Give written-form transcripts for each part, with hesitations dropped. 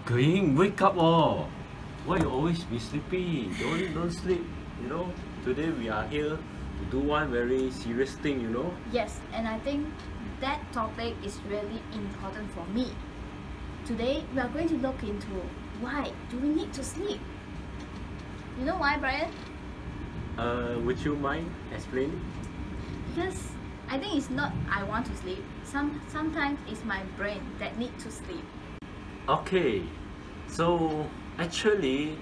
Going, wake up oh. Why you always be sleepy? Don't sleep, you know. Today we are here to do one very serious thing, you know. Yes, and I think that topic is really important for me. Today we are going to look into why do we need to sleep? You know why, Brian? Would you mind explaining? Because I think it's not I want to sleep. Sometimes it's my brain that need to sleep. Okay, so actually,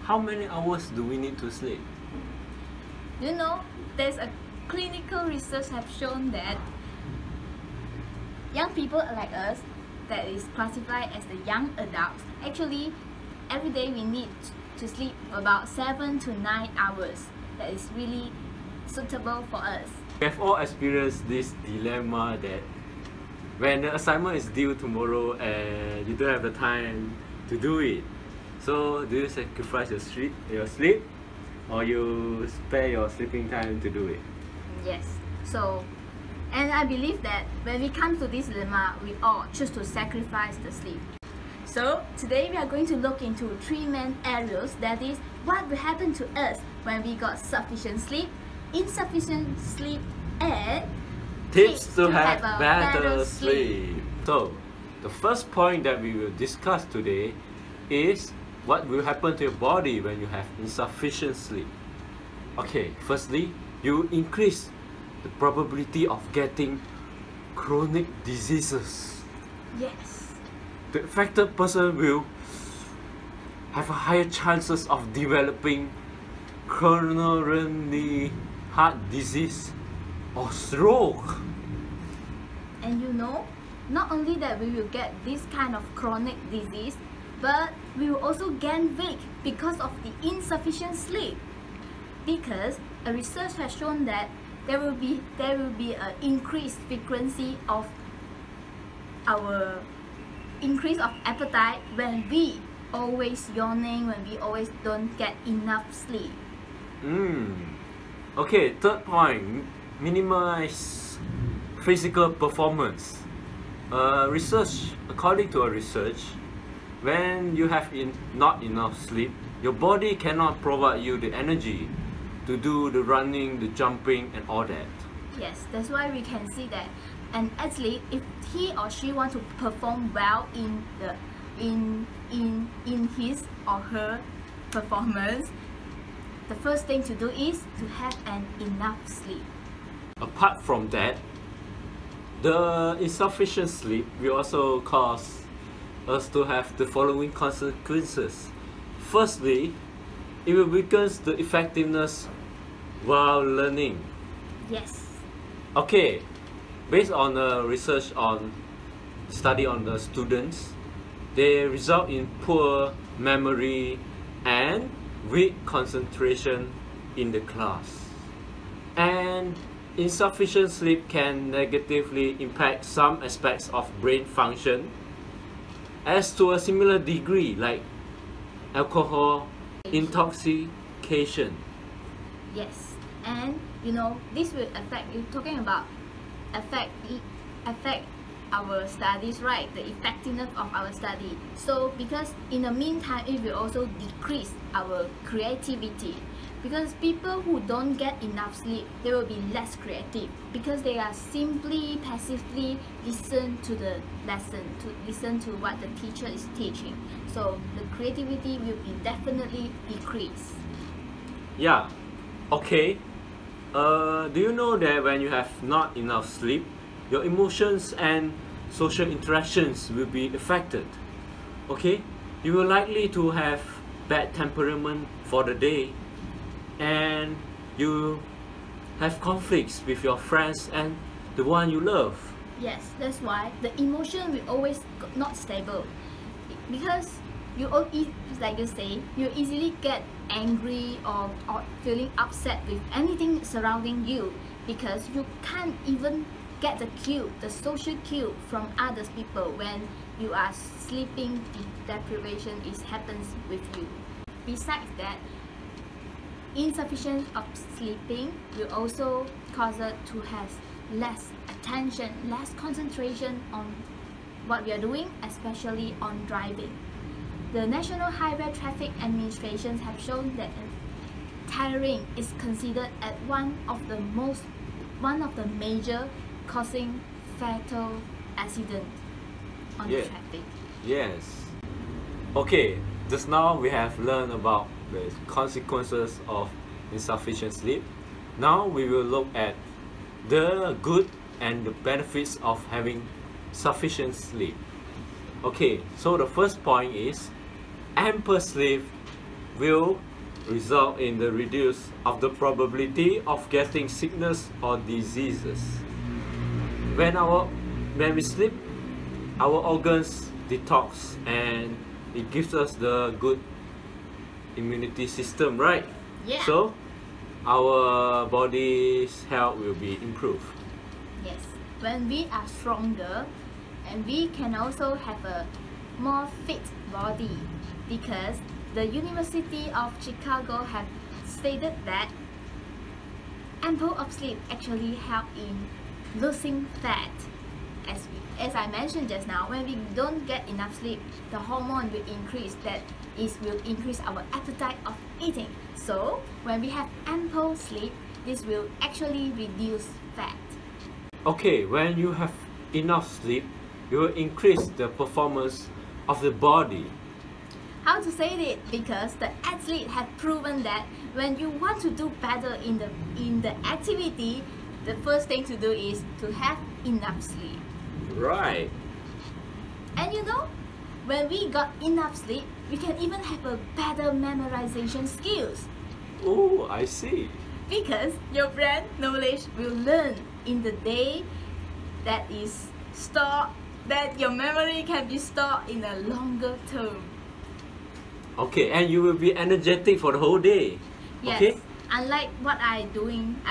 how many hours do we need to sleep? You know, there's a clinical research have shown that young people like us, that is classified as the young adults, actually every day we need to sleep about 7 to 9 hours. That is really suitable for us. We have all experienced this dilemma that when the assignment is due tomorrow and you don't have the time to do it. So do you sacrifice your sleep or you spare your sleeping time to do it? Yes. So, and I believe that when we come to this dilemma, we all choose to sacrifice the sleep. So today we are going to look into 3 main areas, that is what will happen to us when we got sufficient sleep, insufficient sleep, and tips to have better sleep. So the first point that we will discuss today is what will happen to your body when you have insufficient sleep. Okay, firstly, you increase the probability of getting chronic diseases. yes, The affected person will have a higher chances of developing coronary heart disease or stroke. and you know, not only that we will get this kind of chronic disease, but we will also gain weight because of the insufficient sleep. Because a research has shown that there will be an increased frequency of our increase of appetite when we always yawning, when we always don't get enough sleep. Okay, third point, minimize physical performance. According to a research, when you have not enough sleep, your body cannot provide you the energy to do the running, the jumping and all that. Yes, that's why we can see that an athlete, if he or she wants to perform well in his or her performance, the first thing to do is to have an enough sleep. Apart from that, the insufficient sleep will also cause us to have the following consequences. Firstly, it will weaken the effectiveness while learning. Yes. Okay, based on the research on study on the students, they result in poor memory and weak concentration in the class. And insufficient sleep can negatively impact some aspects of brain function as to a similar degree, like alcohol intoxication. Yes, and you know, this will affect, you're talking about affect our studies, right? The effectiveness of our study. So because in the meantime, it will also decrease our creativity. Because people who don't get enough sleep, they will be less creative because they are simply passively listen to the lesson, to listen to what the teacher is teaching. So the creativity will be definitely decreased. Yeah, okay. Do you know that when you have not enough sleep, your emotions and social interactions will be affected? Okay, you will likely to have bad temperament for the day, and you have conflicts with your friends and the one you love. Yes, that's why the emotion will always not stable, because like you say, you easily get angry or feeling upset with anything surrounding you, because you can't even get the cue, the social cue from other people when you are sleeping. Deprivation happens with you. Besides that, insufficient of sleeping will also cause us to have less attention, less concentration on what we are doing, especially on driving. the National Highway Traffic Administration have shown that tiring is considered as one of the major causing fatal accident on the traffic. Yes. Okay, just now we have learned about the consequences of insufficient sleep. Now we will look at the good and the benefits of having sufficient sleep. Okay, so the first point is ample sleep will result in the reduce of the probability of getting sickness or diseases. When we sleep, our organs detox and it gives us the good immunity system, right? Yeah. So our body's health will be improved. Yes, when we are stronger, and we can also have a more fit body, because the University of Chicago have stated that ample of sleep actually help in losing fat. As I mentioned just now, when we don't get enough sleep, the hormone will increase, will increase our appetite of eating. So when we have ample sleep, this will actually reduce fat. Okay, when you have enough sleep, you will increase the performance of the body. How to say it? Because the athletes have proven that when you want to do better in the activity, the first thing to do is to have enough sleep. Right. And you know, when we got enough sleep, we can even have a better memorization skills. Oh, I see. Because your brain knowledge will learn in the day that is stored, that your memory can be stored in a longer term. Okay, and you will be energetic for the whole day. Yes. Okay? Unlike what I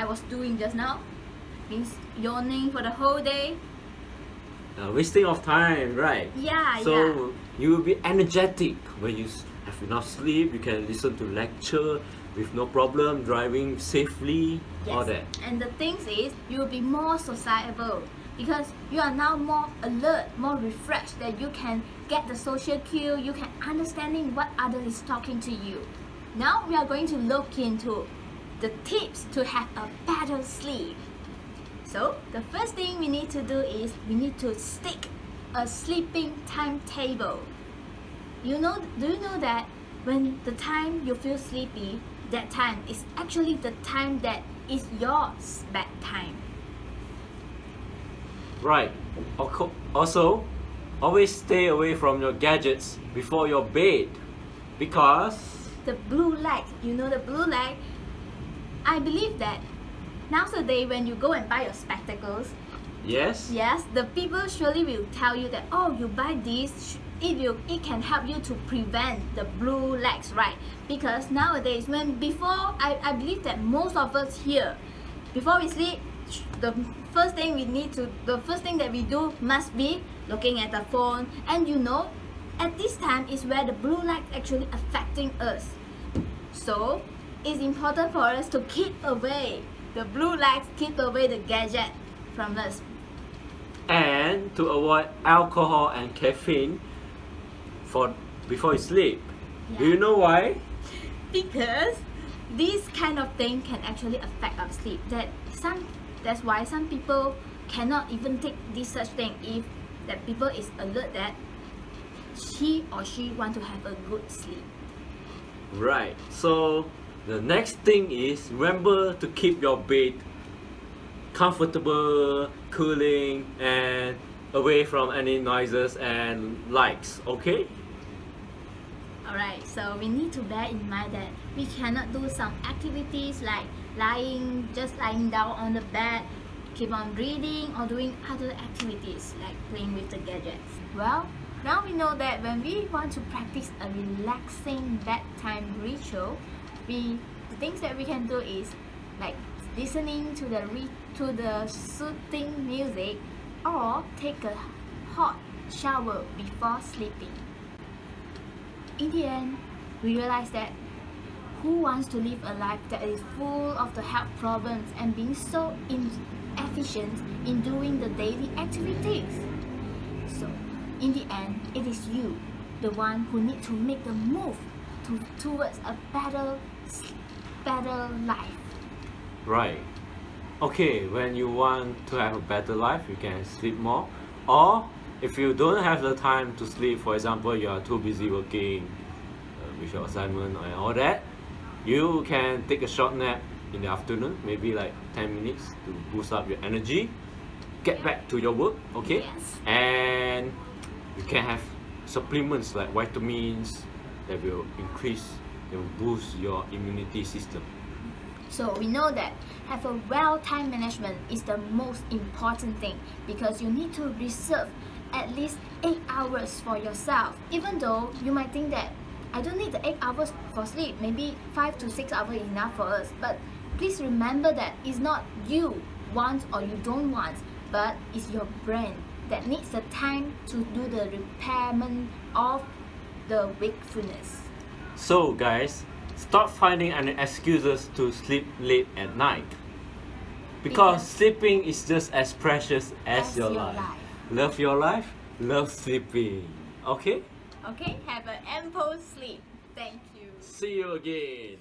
was doing just now, means yawning for the whole day. Wasting of time, right? Yeah, So you will be energetic when you have enough sleep. You can listen to lecture with no problem, driving safely, all that. And the thing is, you will be more sociable because you are now more alert, more refreshed, that you can get the social cue, you can understanding what others is talking to you. Now we are going to look into the tips to have a better sleep. So the first thing we need to do is we need to stick a sleeping timetable. Do you know that when the time you feel sleepy, that time is actually the time that is your bedtime. Right. Also, always stay away from your gadgets before your bed, because the blue light, the blue light, I believe that nowadays when you go and buy your spectacles, yes, the people surely will tell you that, oh, you buy this, it can help you to prevent the blue lights, right? Because nowadays, I believe that most of us here, before we sleep, the first thing that we do must be looking at the phone, and at this time is where the blue light actually affecting us. So it's important for us to keep away the blue lights, keep away the gadget from us. And to avoid alcohol and caffeine before you sleep. Yeah. Do you know why? Because this kind of thing can actually affect our sleep. That's why some people cannot even take this such thing if that people is alert that he or she want to have a good sleep. Right. So the next thing is, remember to keep your bed comfortable, cooling, and away from any noises and lights. Okay? Alright, so we need to bear in mind that we cannot do some activities like just lying down on the bed, keep on reading, or doing other activities like playing with the gadgets. Well, now we know that when we want to practice a relaxing bedtime ritual, the things that we can do is like listening to the soothing music, or take a hot shower before sleeping. In the end, we realize that who wants to live a life that is full of the health problems and being so inefficient in doing the daily activities? So, in the end, it is you the one who need to make the move towards a better life. Right. Okay, when you want to have a better life, you can sleep more. Or if you don't have the time to sleep, for example, you are too busy working with your assignment and all that, you can take a short nap in the afternoon, maybe like 10 minutes to boost up your energy, get back to your work, okay? Yes. And you can have supplements like vitamins that will increase, that will boost your immunity system. So we know that have a well time management is the most important thing, because you need to reserve at least 8 hours for yourself. Even though you might think that I don't need the 8 hours for sleep, maybe 5 to 6 hours is enough for us, but please remember that it's not you want or you don't want, but it's your brain that needs the time to do the repairment of the wakefulness. So guys, stop finding any excuses to sleep late at night, because sleeping is just as precious as your life. Love your life, love sleeping. Okay? Okay, have an ample sleep. Thank you. See you again.